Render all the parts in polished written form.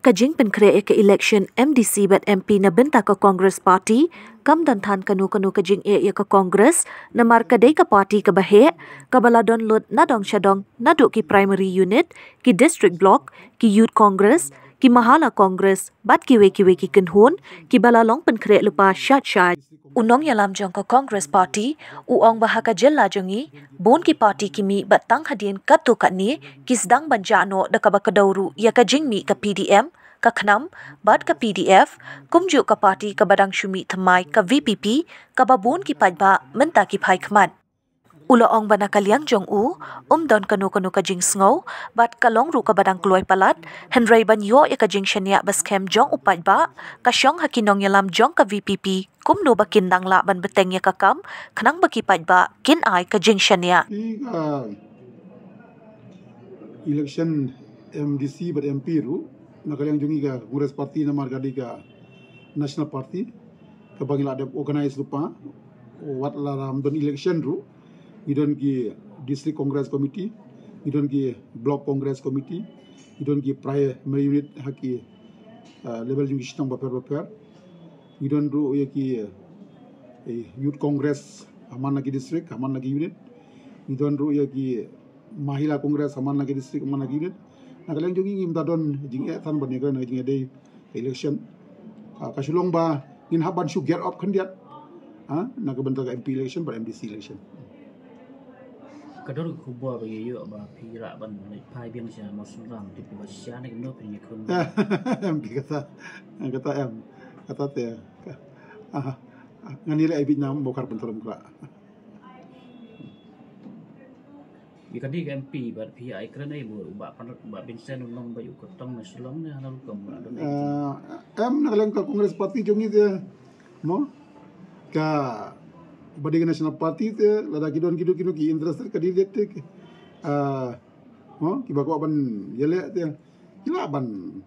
Kajing penkrea ke election MDC bat MP na benta ke Congress Party, kam dan than kanu kajing ya ke Congress, na markadai ke party ke bahek, ke bala download na dong syadong na duk ki primary unit, ki district block, ki youth congress, ki mahala congress, bat ki weki kenhun, ki bala long penkrea lupa syat. Unong yalam jong ke Congress Party, uong bahaka jela jongi, bon ki party kimi batang hadin katu kat ni, ki sedang banjano deka bakadauru ya kajing mi ke PDM, ke Khnam, bat ke PDF, kumjuk ke party ke badang syumi temai ke VPP, ke babon ki pajba menta ki pai keman. Ula ong bana kaliang jong don kanu kajing sngau, bat kalong ru ke badang keluai palat, henry ban yo ya kajing syania baskem jong upat ba, kasyong hakinong yalam jong ke VPP, kumno bakin dang la ban beteng ya kakam, kenang baki pajba, kin ai kajing syania. Election MDC but MP ru, nakaliang jongi ka Congress Party na margadi ka National Party, kabangila ada organize lupa, wat laram don election ru, idon ki District Congress Committee, idon ki Block Congress Committee, idon ki primary unit haki level jongi sitang baper, idon ru ya ki Youth Congress aman lagi district, aman lagi unit, idon ru ya ki Mahila Congress aman lagi district, aman lagi unit. Nakaliang jongi ngim tadon jing tan ban negara na jing day election. Kasulong ba in haban su get up kandiat. Nakabentak MP election bar MDC election. Kadang kubur bagi you apa pihak ban pai biang sia masukang di pihak ni kena punya kun. Kata teh. Nganile ai bitna bokar bentorom kra. Jika di MP bar pihak kerana ibu ubah Vincent unong bayu kotong nasulong ni halau kamu ada. Nakaliang ka Congress Party jongi dia, no? Ka Badiga National Party te lada kidon ki interest ka di det ke ki bakwa ban yele te kila ban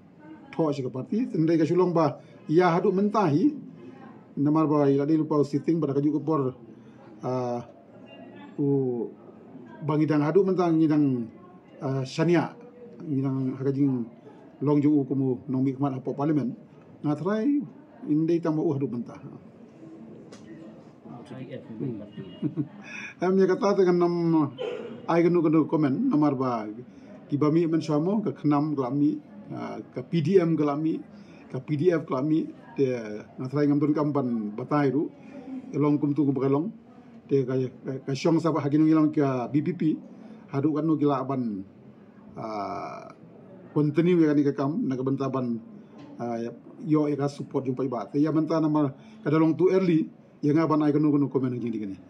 tho si ka party tendai ka sulong ba ya hadu mentahi namar ba ila di lupa sitting pada kaju ke por bangidang hadu mentang ngidang syania ngidang hakajing long ju kumu nomi kmat apo parlimen ngatrai indai tamu hadu mentah. Nya kata dengan nam ai kanu komen namar ba ki bami men samo ke Khnam kelami ke PDM kelami ke PDF kelami te ngatrai ngamdun kampan batai ru elong kum tu bakalong te ka syong sa haginu ilang ke BPP hadu kanu gila ban continue ya ni ke kam na bentaban yo e ka support jumpai ba te ya benta namar kadalong tu early yang aban ai kanu komen jing digani.